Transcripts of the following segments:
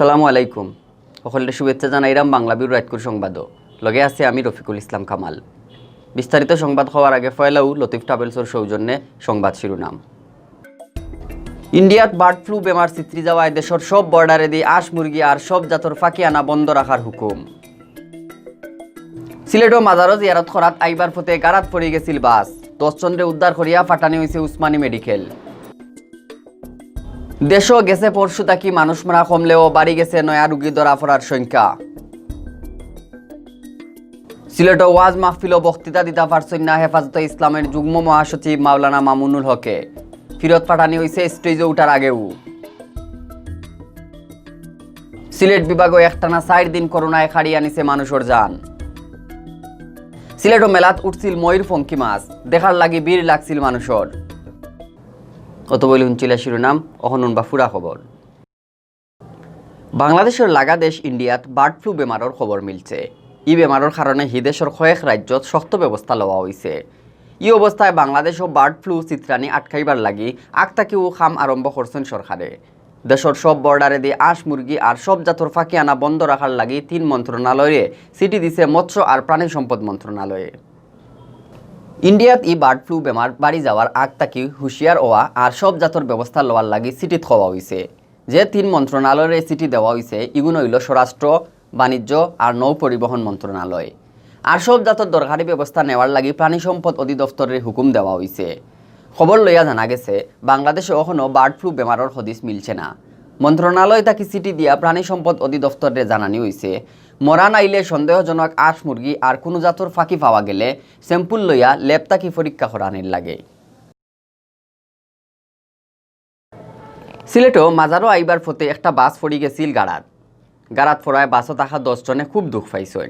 আসসালামু আলাইকুম। সকলকে শুভেচ্ছা জানাইরাম বাংলাভিউ রাইট সংবাদ লগে আছে আমি রফিকুল ইসলাম কামাল। বিস্তারিত সংবাদ হওয়ার আগে ফয়লাউ লতিফ ট্রাভেলসের সৌজন্যে সংবাদ শিরোনাম। ইন্ডিয়াত বার্ড ফ্লু বেমার চিত্রি যাওয়ায় দেশের সব বর্ডারে দিয়ে আঁশ মুরগি আর সব জাতর ফাঁকি আনা বন্ধ রাখার হুকুম। সিলেট ও মাজারও জিয়ারত করাত আইবার ফতে গারাত পড়ে গেছিল বাস, 10 জনরে উদ্ধার করিয়া ফাটানি হয়েছে উসমানী মেডিকেল। দেশও গেছে পরশু তাকি মানুষ মারা কমলেও বাড়ি গেছে নয়া রুগী ধরা পড়ার সংখ্যা। সিলেট ওয়াজ মাহফিল বক্তৃতা দিতে পারছেন না হেফাজতে ইসলামের যুগ্ম মহাসচিব মাওলানা মামুনুল হকে, ফিরত পাঠানি হয়েছে স্টেজে উঠার আগেও। সিলেট বিভাগও একটানা 4 দিন করোনায় খাড়িয়ে আনিছে মানুষের জান। সিলেটও মেলাত উঠছিল ময়ূর ফঙ্কি মাছ, দেখার লাগি বীর লাগছিল মানুষের। কত বলি হুঞ্চিলা শিরোনাম, অহনুন বা ফুরা খবর। বাংলাদেশের লাগা দেশ ইন্ডিয়াত বার্ড ফ্লু বেমারের খবর মিলছে। এই বেমারের কারণে হিদেশের কয়েক রাজ্যত শক্ত ব্যবস্থা লওয়া হয়েছে। এই অবস্থায় বাংলাদেশও বার্ড ফ্লু চিত্রানি আটকাইবার লাগি আগতাকিও খাম আরম্ভ করছেন সরকারে। দেশের সব বর্ডারে দিয়ে আঁশ মুরগি আর সব জাতর ফাঁকি আনা বন্ধ রাখার লাগি 3 মন্ত্রণালয়ে চিঠি দিছে মৎস্য আর প্রাণী সম্পদ মন্ত্রণালয়ে। ইন্ডিয়াত ই বার্ড ফ্লু বেমার বাড়ি যাওয়ার আগ তাকি হুঁশিয়ার হওয়া আর সব জাতর ব্যবস্থা লওয়ার লাগি চিঠিত হওয়া হয়েছে। যে 3 মন্ত্রণালয়ের চিঠি দেওয়া হয়েছে এগুলো হইল স্বরাষ্ট্র, বাণিজ্য আর নৌ পরিবহন মন্ত্রণালয়। আর সব জাতর দরকারি ব্যবস্থা নেওয়ার লাগি প্রাণী সম্পদ অধিদপ্তরের হুকুম দেওয়া হয়েছে। খবর লইয়া জানা গেছে বাংলাদেশে এখনও বার্ড ফ্লু বেমারের হদিস মিলছে না। মন্ত্রণালয় তাকে চিঠি দিয়া প্রাণী সম্পদ অধিদপ্তরে জানানি হয়েছে মরান আইলে সন্দেহজনক আঁশ মুরগি আর কোনো জাতর ফাঁকি পাওয়া গেলে স্যাম্পুল লইয়া ল্যাব তাকি পরীক্ষা করানির লাগে। সিলেটও মাজারও আইবার ফতে একটা বাস পড়ি গেছিল গাড়াত ফোড়ায় বাসও থাকা 10 জনে খুব দুঃখ পাইছেন।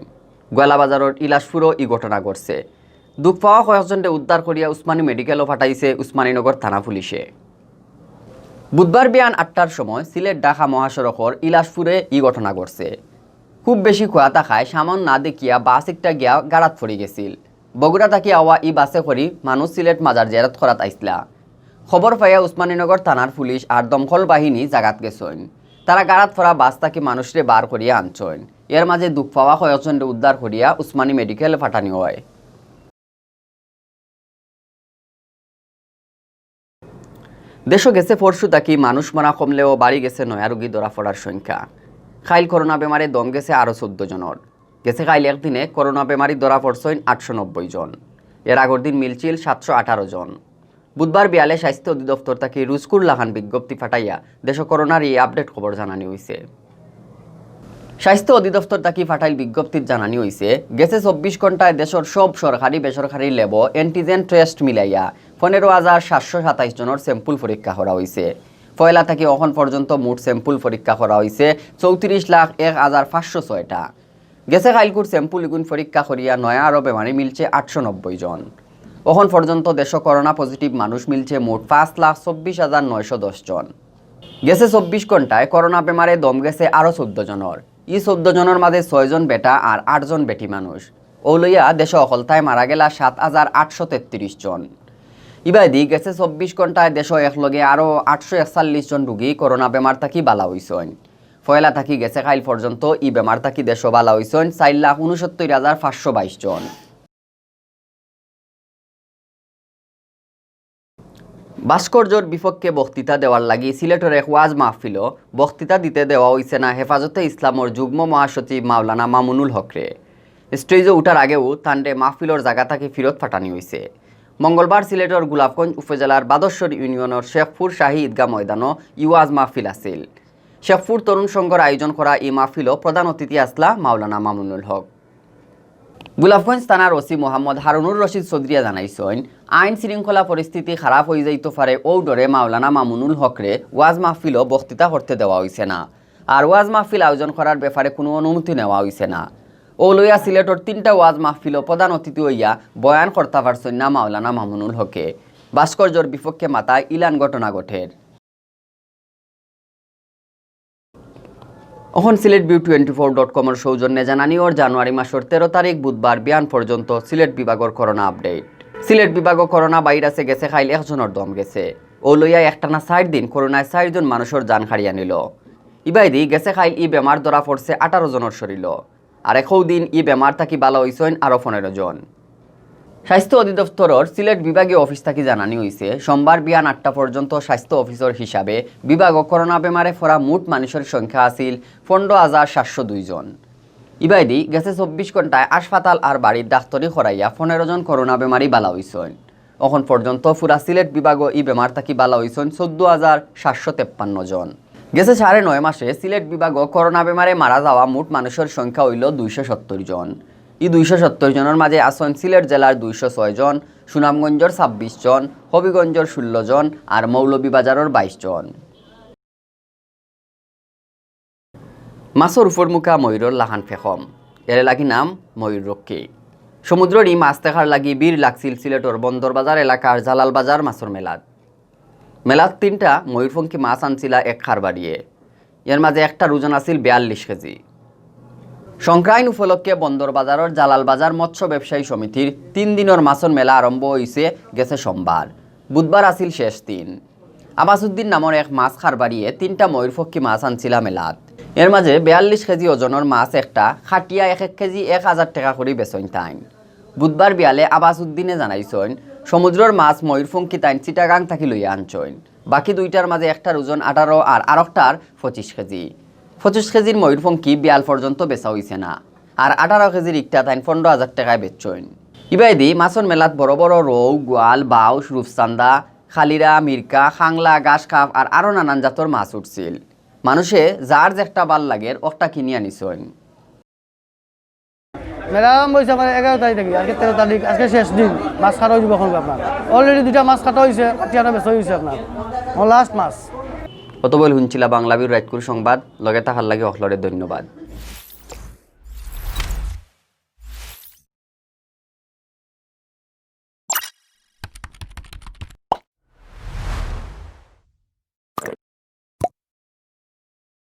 গোয়ালাবাজারের ইলাসপুরও ই ঘটনা ঘটছে। দুঃখ পাওয়া কয়েকজনকে উদ্ধার করিয়া উসমানী মেডিকেলও পাঠাইছে উসমানীনগর থানা পুলিশে। বুধবার বিয়ান 8টার সময় সিলেট ঢাকা মহাসড়কের ইলাসপুরে ই ঘটনা ঘটছে। খুব বেশি খোয়া থাকায় সামন না দেখিয়া বাস একটা গিয়া গাড়াত পড়ে গেছিল। বগুড়া থাকি আওয়া ই বাসে করি মানুষ সিলেট মাজার জিয়ারত করাত আইসলা। খবর পাইয়া উসমানীনগর থানার পুলিশ আর দমকল বাহিনী জাগাত গেছেন। তারা গাড়াত পড়া বাস তাকি মানুষরে বার করিয়া আনছেন। এর মাঝে দুঃখ পাওয়া কয়েকজনকে উদ্ধার করিয়া উসমানী মেডিকেল পাঠানি হয়। দেশও গেছে পরশু তাকি মানুষ মারা কমলেও বাড়ি গেছে নয়া রোগী ধরা পড়ার সংখ্যা। খাইল করোনা বেমারে দম গেছে আরও 14 জনের। গেছে খাইল একদিনে করোনা বেমারি ধরা পড়ছেন 890 জন। এর আগের দিন মিলছিল 718 জন। বুধবার বিয়ালে স্বাস্থ্য অধিদপ্তর তাকে রুজকুর লাহান বিজ্ঞপ্তি ফাটাইয়া দেশ করোনার এই আপডেট খবর জানানি হয়েছে। স্বাস্থ্য অধিদপ্তর তাকে ফাটাইল বিজ্ঞপ্তির জানানি হয়েছে গেছে 24 ঘন্টায় দেশের সব সরকারি বেসরকারি ল্যাব অ্যান্টিজেন টেস্ট মিলাইয়া 15,727 জনের স্যাম্পল পরীক্ষা করা হয়েছে। পয়লা থেকে এখন পর্যন্ত মোট স্যাম্পল পরীক্ষা করা হয়েছে 34,01,506টা। গেছে কাইলকুর স্যাম্পল ইগুন পরীক্ষা করিয়া নয়া আরও বেমারি মিলছে 890 জন। এখন পর্যন্ত দেশ করোনা পজিটিভ মানুষ মিলছে মোট 5,24,910 জন। গেছে 24 ঘন্টায় করোনা বেমারে দম গেছে আরও 14 জনের। ই 14 জনের মাঝে 6 জন বেটা আর 8 জন বেটি মানুষ। ও লইয়া দেশে অকলতায় মারা গেলা 7,833 জন। ইবাদি গেছে 24 ঘন্টায় দেশ একলগে আরও 841 জন রোগী করোনা বেমার থাকি বালা হইছেন। ফয়লা থাকি গেছে কাইল পর্যন্ত ই বেমার থাকি দেশ বালা হইছেন 4,69,522 জন। ভাস্কর্যর বিপক্ষে বক্তৃতা দেওয়ার লাগি সিলেটের এক ওয়াজ মাহফিল বক্তৃতা দিতে দেওয়া হয়েছে না হেফাজতে ইসলামর যুগ্ম মহাসচিব মাওলানা মামুনুল হকরে। স্টেজে উঠার আগেও তান্ডে মাহফিলর জায়গা থেকে ফিরত ফাটানি হয়েছে। মঙ্গলবার সিলেটের গোলাপগঞ্জ উপজেলার বাদশ্বর ইউনিয়নের শেখপুর শাহী ঈদগাহ ময়দানও ওয়াজ মাহফিল আছিল। শেখপুর তরুণ সংঘর আয়োজন করা এই মাহফিলও প্রধান অতিথি আসলা মাওলানা মামুনুল হক। গোলাপগঞ্জ থানার ওসি মোহাম্মদ হারুনুর রশিদ চৌধুরীয়া জানাইছেন আইন শৃঙ্খলা পরিস্থিতি খারাপ হয়ে যাইতে পারে ও ডরে মাওলানা মামুনুল হকরে ওয়াজ মাহফিলও বক্তৃতা করতে দেওয়া হয়েছে না। আর ওয়াজ মাহফিল আয়োজন করার ব্যাপারে কোনো অনুমতি নেওয়া হয়েছে না। ও লইয়া সিলেটের 3টা ওয়াজ মাহফিলও প্রধান অতিথি হইয়া বয়ান করতে পারছেন না মাওলানা মামুনুল হকে। ভাস্কর্যর বিপক্ষে মাথায় ইলান ঘটনা ঘটের। এখন সিলেট ভিউ 24.com সৌজন্যে জানানি ওর জানুয়ারি মাসের 13 তারিখ বুধবার বিয়ান পর্যন্ত সিলেট বিভাগের করোনা আপডেট। সিলেট বিভাগের করোনা ভাইরাসে গেছে খাইল 1 জনের দম গেছে। ও লইয়া একটানা 4 দিন করোনায় 4 জন মানুষের জান হারিয়ে নিল। ইবাইদি গেছে খাইল ই বেমার ধরা পড়ছে 18 জনের শরীর আর একৌ দিন ই বেমার থাকি বালা হইছেন আরও 15 জন। স্বাস্থ্য অধিদপ্তরের সিলেট বিভাগীয় অফিস থাকি জানানি হয়েছে সোমবার বিয়ান 8টা পর্যন্ত স্বাস্থ্য অফিসর হিসাবে বিভাগ করোনা বেমারে ফরা মোট মানুষের সংখ্যা আছিল 15,702 জন। ইবাইদি গেছে 24 ঘন্টায় হাসপাতাল আর বাড়ির ডাক্তারি করাইয়া 15 জন করোনা বেমারি বালা হইছেন। এখন পর্যন্ত পুরা সিলেট বিভাগও ই বেমার থাকি বালা হইছেন 14,753 জন। গেছে 9.5 মাসে সিলেট বিভাগও করোনা বেমারে মারা যাওয়া মোট মানুষের সংখ্যা হইল 270 জন। এই 270 জনের মাঝে আসন সিলেট জেলার 206 জন, সুনামগঞ্জের 26 জন, হবিগঞ্জের 16 জন আর মৌলভীবাজারের 22 জন। মাছের উপর মুখা ময়ূরের লাহান ফেখম, এর লাগি নাম ময়ূর রক্ষী। সমুদ্রেরই মাছ দেখার লাগি বীর লাগছিল সিলেটর বন্দরবাজার এলাকার জালালবাজার মাছের মেলাত। মেলাত 3টা ময়ূরপঙ্খী মাছ আনছিলা এক খারবাড়িয়ে, এর মাঝে একটা ওজন আছিল 42 কেজি। সংক্রাইন উপলক্ষে বন্দরবাজারের জালালবাজার মৎস্য ব্যবসায়ী সমিতির 3 দিনের মাছের মেলা আরম্ভ হয়েছে গেছে সোমবার। বুধবার আছিল শেষ দিন। আবাসুদ্দিন নামের এক মাছ খারবাড়িয়ে 3টা ময়ূরপঙ্খী মাছ আনছিলা মেলাত। এর মাঝে 42 কেজি ওজনের মাছ একটা খাটিয়া 1 কেজি 1000 টাকা করে বেচন তাইন। বুধবার বিয়ালে আবাসুদ্দিনে জানাইছেন সমুদ্রের মাছ ময়ূরপঙ্খী তাইন চিটাগাং থাকি লইয়া আনছেন। বাকি 2টার মাঝে একটার ওজন 18 আর আরেকটার 25 কেজি। 25 কেজির ময়ূরপঙ্খী বিয়াল পর্যন্ত বেচা হইছে না, আর 18 কেজির ইকটা তাইন 15,000 টাকায় বেচছেন। ইবাইদি মাছের মেলাত বড় বড় রৌ, গোয়াল, বাউস, রূপচান্দা, খালিরা, মির্কা, খাংলা, গাছ কাপ আর আরও নানান জাতর মাছ উঠছিল। মানুষে যার যে একটা ভাল লাগে ওটা কিনিয়া নিছেন। মেলাম বলছে আমার 11 তারিখ থেকে, আজকে 13 তারিখ, আজকে শেষ দিন। মাছ কাটা হয়েছে কখন আপনার অলরেডি 2টা মাছ কাটা হয়েছে, কাটিয়াটা বেচা হয়েছে আপনার লাস্ট মাছ। কত বল শুনছিলা বাংলাভিউ রাইটকুর সংবাদ, লগে থাকার লাগে অখলরে ধন্যবাদ।